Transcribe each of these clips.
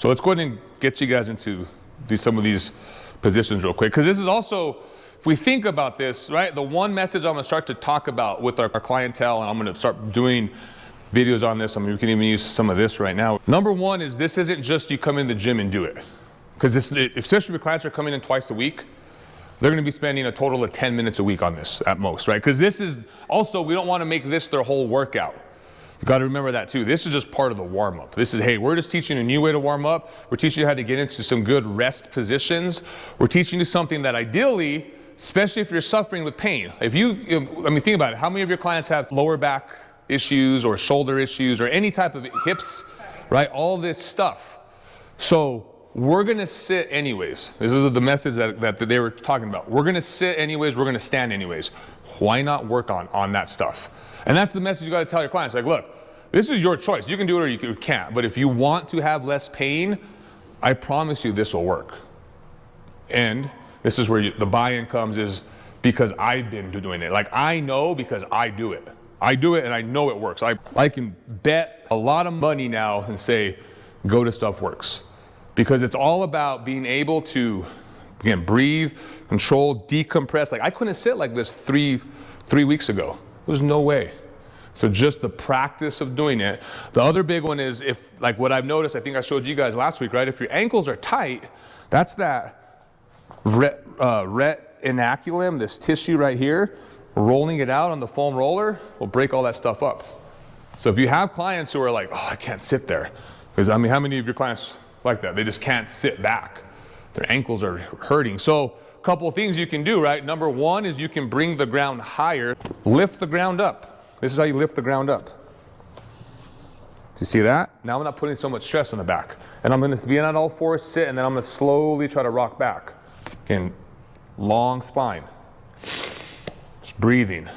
So let's go ahead and get you guys into some of these positions real quick, because this is also, if we think about this, right, the one message I'm going to start to talk about with our clientele, and I'm going to start doing videos on this. I mean, we can even use some of this right now. Number one is, this isn't just you come in the gym and do it. Because especially if clients are coming in twice a week, they're going to be spending a total of 10 minutes a week on this at most, right? Because this is also, we don't want to make this their whole workout. You got to remember that too. This is just part of the warm up. This is, hey, we're just teaching a new way to warm up. We're teaching you how to get into some good rest positions. We're teaching you something that ideally, especially if you're suffering with pain. I mean, think about it. How many of your clients have lower back issues or shoulder issues or any type of hips, right? All this stuff. So we're going to sit anyways. This is the message that they were talking about. We're going to sit anyways. We're going to stand anyways. Why not work on that stuff? And that's the message you got to tell your clients. Like, look, this is your choice. You can do it or you can't. But if you want to have less pain, I promise you this will work. And this is where the buy-in comes, is because I've been doing it. Like, I know because I do it. I do it and I know it works. I can bet a lot of money now and say, GOATA stuff works. Because it's all about being able to, again, breathe, control, decompress. Like, I couldn't sit like this three weeks ago. There's no way. So just the practice of doing it. The other big one is, if, like what I've noticed, I think I showed you guys last week, right? If your ankles are tight, that's that retinaculum, this tissue right here, rolling it out on the foam roller will break all that stuff up. So if you have clients who are like, oh, I can't sit there. Because I mean, how many of your clients like that? They just can't sit back. Their ankles are hurting. So a couple of things you can do, right? Number one is you can bring the ground higher, lift the ground up. This is how you lift the ground up. Do you see that? Now I'm not putting so much stress on the back. And I'm going to be on all fours, sit, and then I'm going to slowly try to rock back. Again, long spine. Just breathing.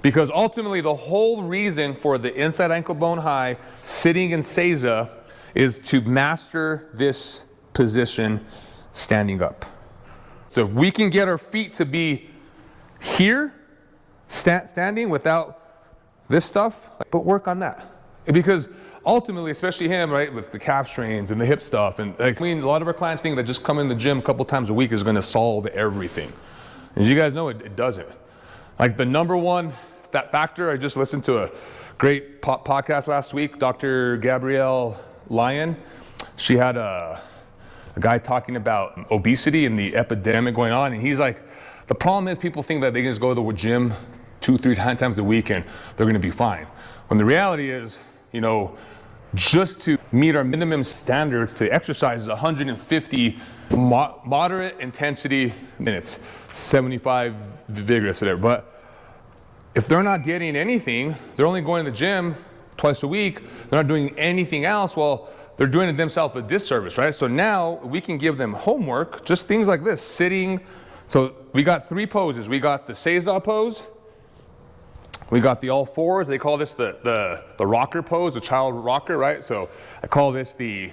Because ultimately the whole reason for the inside ankle bone high, sitting in Seiza, is to master this position standing up. So if we can get our feet to be here, standing without this stuff, but work on that. Because ultimately, especially him, right, with the calf strains and the hip stuff, and like, I mean, a lot of our clients think that just coming to the gym a couple times a week is going to solve everything. As you guys know, it doesn't. Like, the number one factor, I just listened to a great podcast last week, Dr. Gabrielle Lyon. She had a guy talking about obesity and the epidemic going on, and he's like, the problem is people think that they can just go to the gym 2-3 times a week and they're going to be fine. When the reality is, you know, just to meet our minimum standards to exercise is 150 moderate intensity minutes, 75 vigorous, whatever. But if they're not getting anything, they're only going to the gym twice a week, they're not doing anything else, well, they're doing themselves a disservice, right? So now we can give them homework, just things like this, sitting. So we got 3 poses. We got the Seiza pose. We got the all fours. They call this the rocker pose, the child rocker, right? So I call this the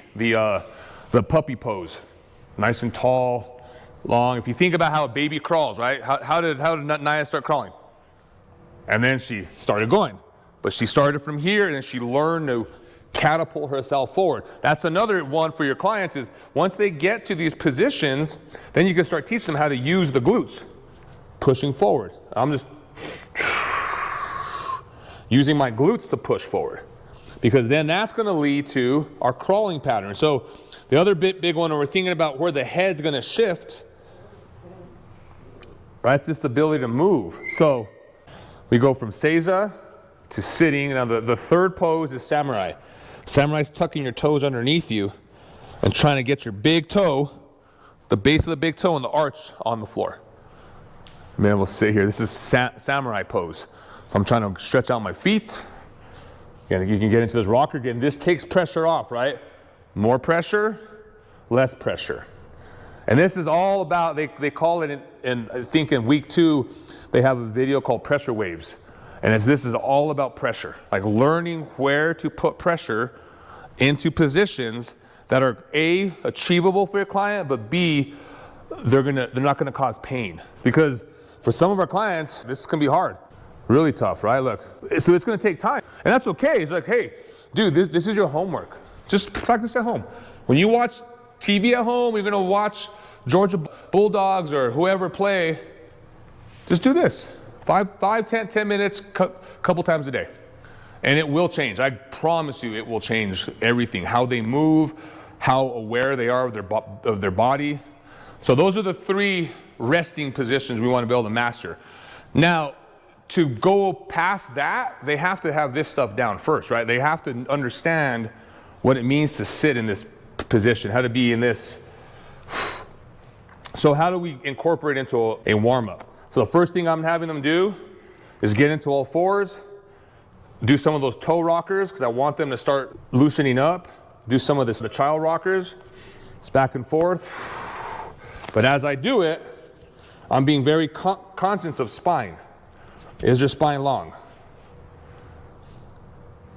puppy pose. Nice and tall, long. If you think about how a baby crawls, right? How did Naya start crawling? And then she started going. But she started from here, and then she learned to catapult herself forward. That's another one for your clients, is once they get to these positions, then you can start teaching them how to use the glutes. Pushing forward. I'm just using my glutes to push forward, because then that's going to lead to our crawling pattern. So the other big one, when we're thinking about where the head's going to shift, right, it's this ability to move. So we go from Seiza to sitting. Now the third pose is samurai. Samurai's tucking your toes underneath you and trying to get your big toe, the base of the big toe and the arch on the floor. And then we'll sit here. This is samurai pose. So I'm trying to stretch out my feet. Again, you can get into this rocker. Again, this takes pressure off, right? More pressure, less pressure. And this is all about, they call it, I think in week 2, they have a video called pressure waves. And this is all about pressure, like learning where to put pressure into positions that are A, achievable for your client, but B, they're not gonna cause pain. Because for some of our clients, this can be hard. Really tough, right? Look, so it's going to take time, and that's okay. It's like, hey, dude, this is your homework. Just practice at home. When you watch TV at home, you're gonna watch Georgia Bulldogs or whoever play, just do this. 10 minutes, couple times a day. And it will change. I promise you it will change everything. How they move, how aware they are of their body. So those are the 3 resting positions we want to be able to master. Now, to go past that, they have to have this stuff down first, right? They have to understand what it means to sit in this position, how to be in this. So how do we incorporate into a warm-up? So the first thing I'm having them do is get into all fours, do some of those toe rockers, because I want them to start loosening up. Do some of the child rockers. It's back and forth. But as I do it, I'm being very conscious of spine. Is your spine long?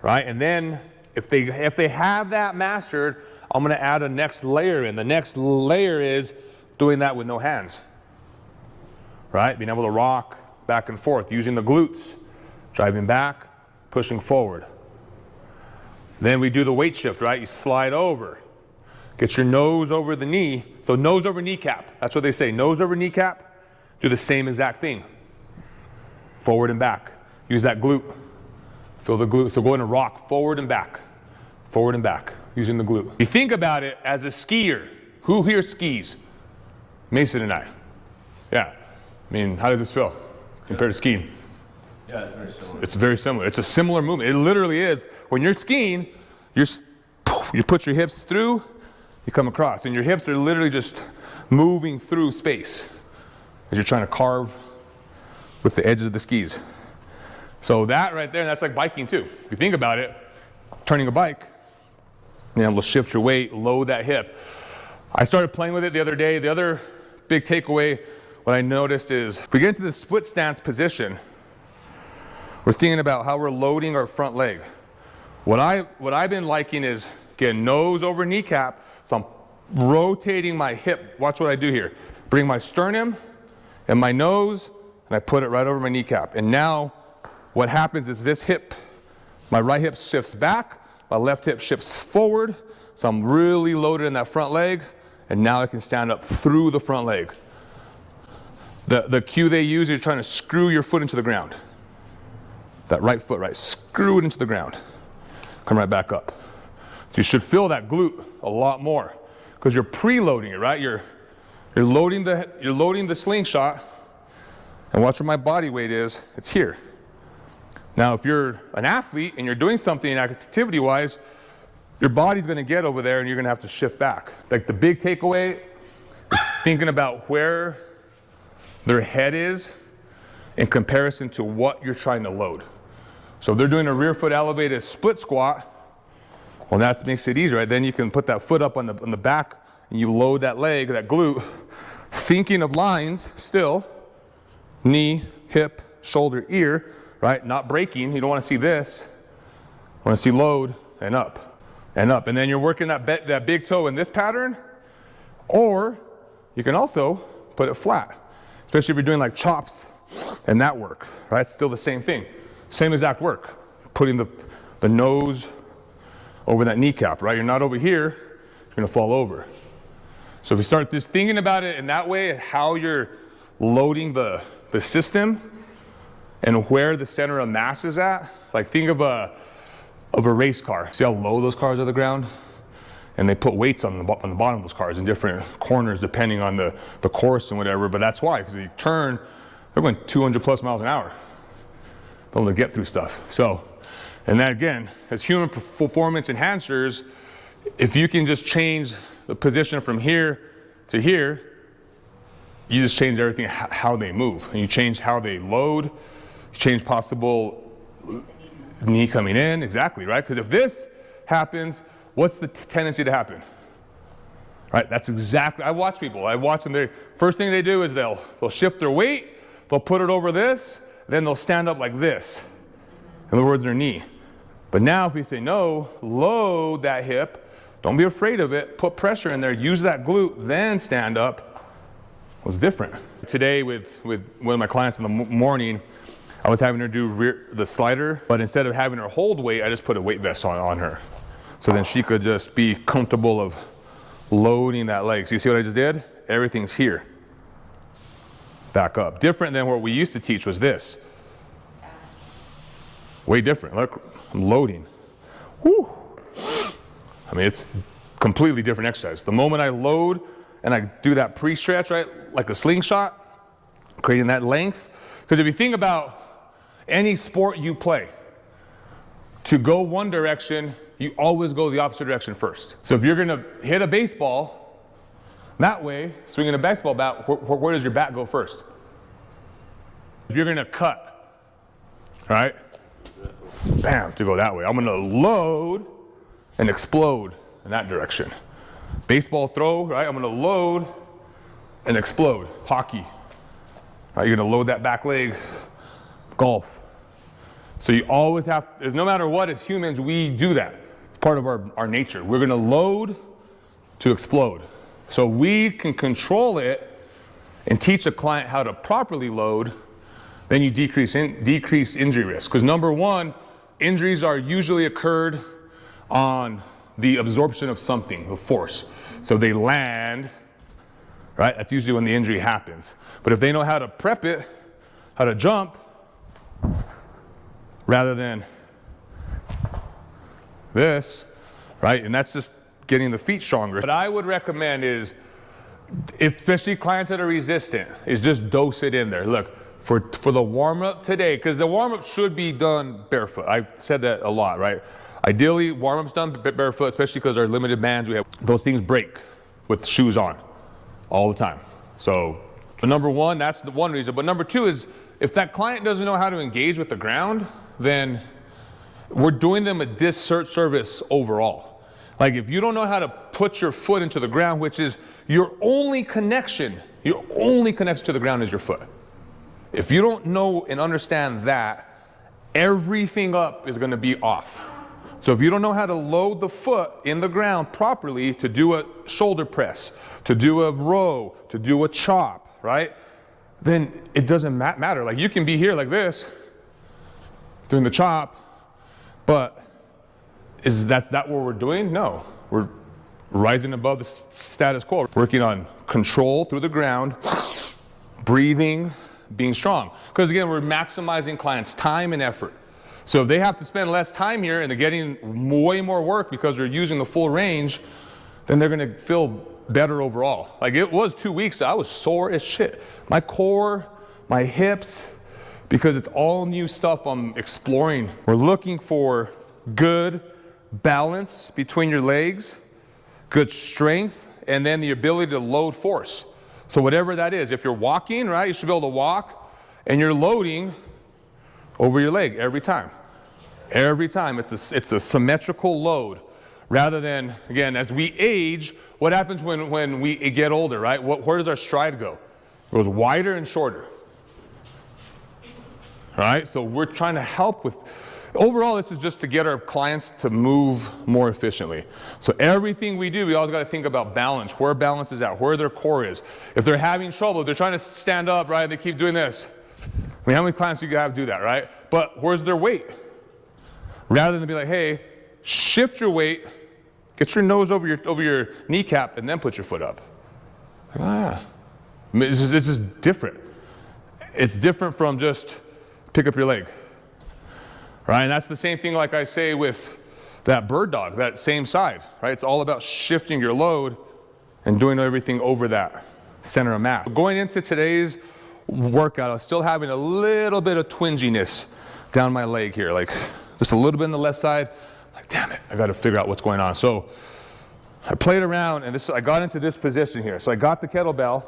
Right? And then if they have that mastered, I'm going to add a next layer in. The next layer is doing that with no hands. Right? Being able to rock back and forth, using the glutes, driving back, pushing forward. Then we do the weight shift, right? You slide over, get your nose over the knee. So nose over kneecap, that's what they say. Nose over kneecap, do the same exact thing. Forward and back. Use that glute. Feel the glute. So go in and rock forward and back, using the glute. You think about it as a skier. Who here skis? Mason and I. Yeah. I mean, how does this feel compared to skiing? Yeah, it's very similar. It's very similar. It's a similar movement. It literally is. When you're skiing, you put your hips through, you come across, and your hips are literally just moving through space as you're trying to carve with the edges of the skis. So that right there, that's like biking too. If you think about it, turning a bike, we'll shift your weight, load that hip. I started playing with it the other day. The other big takeaway, what I noticed is, if we get into the split stance position, we're thinking about how we're loading our front leg. What I've been liking is, again, nose over kneecap, so I'm rotating my hip. Watch what I do here. Bring my sternum and my nose, and I put it right over my kneecap. And now what happens is this hip, my right hip shifts back, my left hip shifts forward, so I'm really loaded in that front leg, and now I can stand up through the front leg. The cue they use is trying to screw your foot into the ground. That right foot, right? Screw it into the ground. Come right back up. So you should feel that glute a lot more because you're preloading it, right? You're loading the slingshot, and watch where my body weight is. It's here. Now, if you're an athlete and you're doing something activity-wise, your body's going to get over there, and you're going to have to shift back. Like the big takeaway is thinking about where their head is in comparison to what you're trying to load. So if they're doing a rear foot elevated split squat, well, that makes it easier, right? Then you can put that foot up on the back and you load that leg, that glute, thinking of lines still, knee, hip, shoulder, ear, right? Not breaking. You don't want to see this. You want to see load and up and up. And then you're working that big toe in this pattern, or you can also put it flat, especially if you're doing like chops and that work, right? It's still the same thing. Same exact work. Putting the nose over that kneecap, right? You're not over here, you're gonna fall over. So if you start just thinking about it in that way, how you're loading the system and where the center of mass is at, like think of a race car. See how low those cars are to the ground? And they put weights on the bottom of those cars in different corners depending on the course and whatever, but that's why, because you turn, they're going 200 plus miles an hour, able to get through stuff. So, and that again, as human performance enhancers, if you can just change the position from here to here, you just change everything, how they move. And you change how they load, you change possible knee coming in, exactly, right? Because if this happens, what's the tendency to happen? Right, that's exactly, I watch them, first thing they do is they'll shift their weight, they'll put it over this, then they'll stand up like this. In other words, their knee. But now if we say no, load that hip, don't be afraid of it, put pressure in there, use that glute, then stand up, was different. Today with one of my clients in the morning, I was having her do the slider, but instead of having her hold weight, I just put a weight vest on her. So then she could just be comfortable of loading that leg. So you see what I just did? Everything's here. Back up. Different than what we used to teach was this. Way different. Look, I'm loading. Whew. I mean, it's completely different exercise. The moment I load and I do that pre-stretch, right, like a slingshot, creating that length. Because if you think about any sport you play, to go one direction, you always go the opposite direction first. So if you're gonna hit a baseball that way, swinging a baseball bat, where does your bat go first? If you're gonna cut, right? Bam, to go that way. I'm gonna load and explode in that direction. Baseball throw, right? I'm gonna load and explode. Hockey, right? You're gonna load that back leg. Golf. So you always have, no matter what, as humans, we do that. It's part of our nature. We're gonna load to explode. So we can control it and teach a client how to properly load, then you decrease injury risk. Because number one, injuries are usually occurred on the absorption of something, of force. So they land, right? That's usually when the injury happens. But if they know how to prep it, how to jump, rather than this, right? And that's just getting the feet stronger. What I would recommend is, especially clients that are resistant, is just dose it in there. Look, for the warm-up today, because the warm-up should be done barefoot. I've said that a lot, right? Ideally, warm-up's done barefoot, especially because our limited bands, we have, those things break with shoes on all the time. So number one, that's the one reason. But number two is, if that client doesn't know how to engage with the ground, then we're doing them a disservice overall. Like if you don't know how to put your foot into the ground, which is your only connection to the ground is your foot. If you don't know and understand that, everything up is gonna be off. So if you don't know how to load the foot in the ground properly to do a shoulder press, to do a row, to do a chop, right? Then it doesn't matter. Like you can be here like this, doing the chop, but is that what we're doing? No, we're rising above the status quo. Working on control through the ground, breathing, being strong. Because again, we're maximizing clients' time and effort. So if they have to spend less time here and they're getting way more work because they're using the full range, then they're gonna feel better overall. Like it was 2 weeks, I was sore as shit. My core, my hips, because it's all new stuff I'm exploring. We're looking for good balance between your legs, good strength, and then the ability to load force. So whatever that is, if you're walking, right, you should be able to walk, and you're loading over your leg every time. Every time, it's a symmetrical load. Rather than, again, as we age, what happens when we get older, right? Where does our stride go? It goes wider and shorter. All right, so we're trying to help with, overall, this is just to get our clients to move more efficiently. So everything we do, we always got to think about balance, where balance is at, where their core is. If they're having trouble, if they're trying to stand up, right, they keep doing this. I mean, how many clients do you have do that, right? But where's their weight? Rather than be like, hey, shift your weight, get your nose over your kneecap, and then put your foot up. I mean, it's just different. It's different from just pick up your leg, right? And that's the same thing like I say with that bird dog, that same side, right? It's all about shifting your load and doing everything over that center of mass. Going into today's workout, I was still having a little bit of twinginess down my leg here, like just a little bit on the left side. Like, damn it, I got to figure out what's going on. So I played around and I got into this position here. So I got the kettlebell,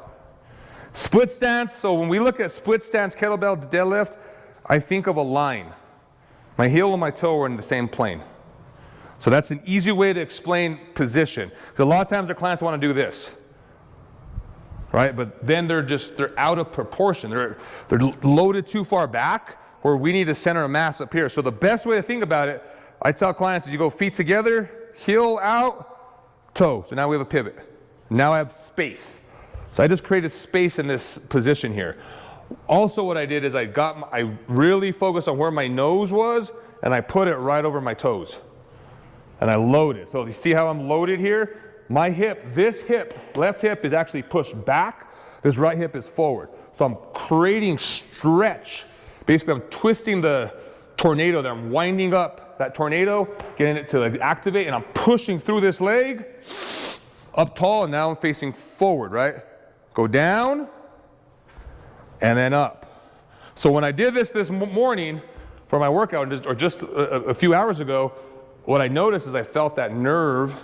split stance. So when we look at split stance kettlebell deadlift, I think of a line. My heel and my toe are in the same plane. So that's an easy way to explain position. Because a lot of times the clients want to do this, right? But then they're out of proportion. They're loaded too far back, where we need to center a mass up here. So the best way to think about it, I tell clients, is you go feet together, heel out, toe. So now we have a pivot. Now I have space. So I just created space in this position here. Also what I did is I really focused on where my nose was, and I put it right over my toes. And I loaded. So you see how I'm loaded here? my hip, this hip, left hip is actually pushed back. This right hip is forward. So I'm creating stretch. Basically, I'm twisting the tornado there. I'm winding up that tornado, getting it to like activate, and I'm pushing through this leg up tall, and now I'm facing forward, right? Go down and then up. So when I did this morning for my workout, or just a few hours ago, what I noticed is I felt that nerve,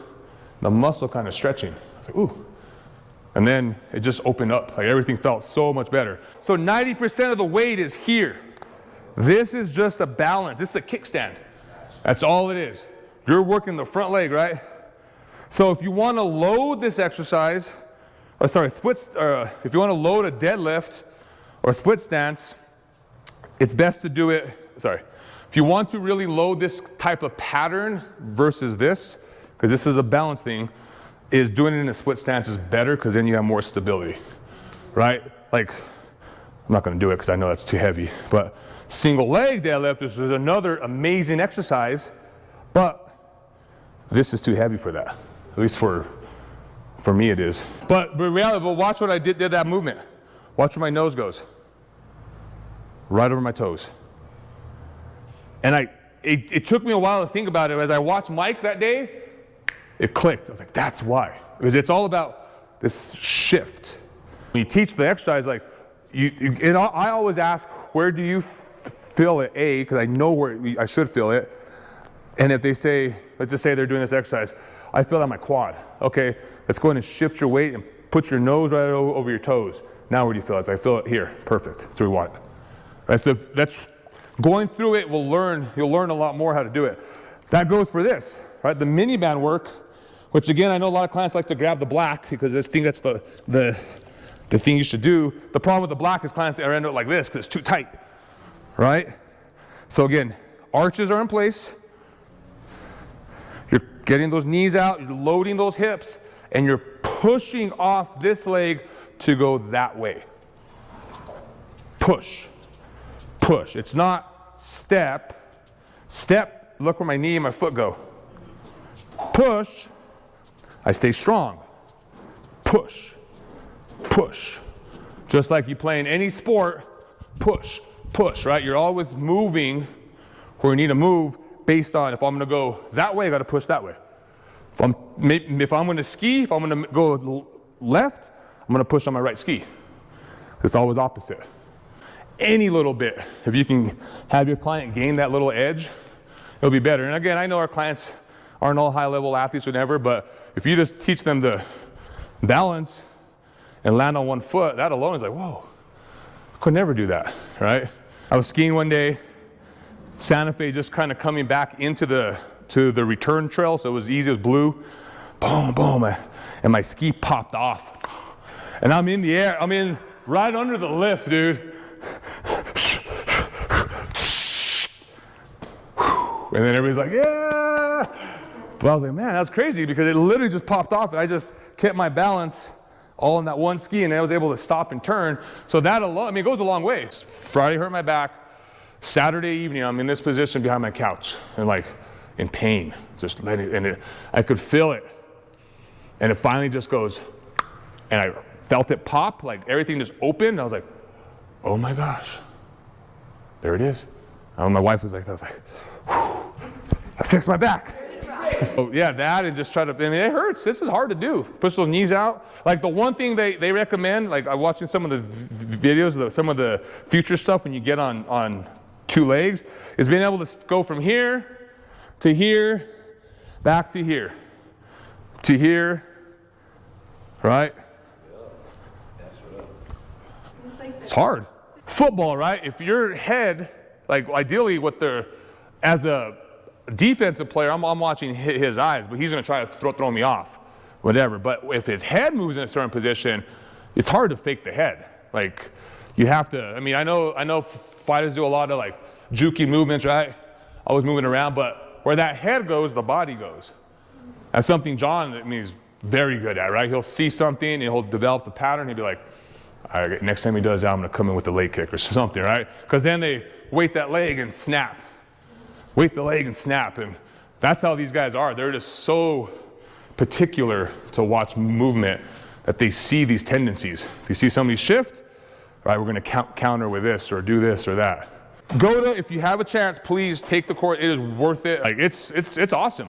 the muscle kind of stretching. I was like, ooh. And then it just opened up. Like everything felt so much better. So 90% of the weight is here. This is just a balance. This is a kickstand. That's all it is. You're working the front leg, right? So if you want to load this exercise, if you want to load a deadlift or a split stance, it's best to do it, if you want to really load this type of pattern versus this, because this is a balance thing, is doing it in a split stance is better because then you have more stability, right? Like, I'm not going to do it because I know that's too heavy, but single leg deadlift is another amazing exercise, but this is too heavy for that. At least for me it is. But reality, watch what I did that movement. Watch where my nose goes. Right over my toes. And it took me a while to think about it. As I watched Mike that day, it clicked. I was like, that's why. Because it's all about this shift. When you teach the exercise, like, I always ask, where do you feel it? Because I know where I should feel it. And if they say, let's just say they're doing this exercise, I feel it on my quad. Okay, let's go ahead and shift your weight and put your nose right over your toes. Now where do you feel it? I feel it here. Perfect. That's what we want. Right, so that's going through it. You'll learn a lot more how to do it. That goes for this, right? The mini band work, which again, I know a lot of clients like to grab the black because they think that's the thing you should do. The problem with the black is clients end up like this because it's too tight, right? So again, arches are in place. You're getting those knees out, you're loading those hips, and you're pushing off this leg to go that way. Push, push. It's not step. Step, look where my knee and my foot go. Push, I stay strong. Push, push. Just like you play in any sport, push, push, right? You're always moving where you need to move based on, if I'm gonna go that way, I gotta push that way. If I'm gonna ski, if I'm gonna go left, I'm gonna push on my right ski. It's always opposite. Any little bit, if you can have your client gain that little edge, it'll be better. And again, I know our clients aren't all high-level athletes or whatever, but if you just teach them to balance and land on one foot, that alone is like, whoa, I could never do that, right? I was skiing one day, Santa Fe, just kind of coming back into the return trail, so it was easy, it was blue, boom, boom, and my ski popped off. And I'm in the air, I'm in right under the lift, dude. And then everybody's like, yeah. But I was like, man, that's crazy because it literally just popped off and I just kept my balance all in that one ski and I was able to stop and turn. So that alone, I mean, it goes a long way. Friday hurt my back. Saturday evening, I'm in this position behind my couch and like in pain, just letting it, I could feel it. And it finally just goes, and I felt it pop, like everything just opened. I was like, oh my gosh, there it is. And my wife was like, I was like, whew, I fixed my back. So yeah, that and just try to, I mean, it hurts. This is hard to do. Push those knees out. Like the one thing they recommend, like I'm watching some of the videos, some of the future stuff when you get on two legs, is being able to go from here to here, back to here, right? It's hard. Football, right? If your head, like ideally as a defensive player, I'm watching his eyes, but he's going to try to throw me off, whatever. But if his head moves in a certain position, it's hard to fake the head. Like you have to, I mean, I know fighters do a lot of like jukey movements, right? Always moving around, but where that head goes, the body goes. That's something John, I mean, is very good at, right? He'll see something and he'll develop the pattern. He'll be like, all right, next time he does that, I'm going to come in with the leg kick or something, right? Because then they weight that leg and snap. Weight the leg and snap. And that's how these guys are. They're just so particular to watch movement, that they see these tendencies. If you see somebody shift, all right, we're going to counter with this or do this or that. GOATA, if you have a chance, please take the course. It is worth it. Like it's awesome.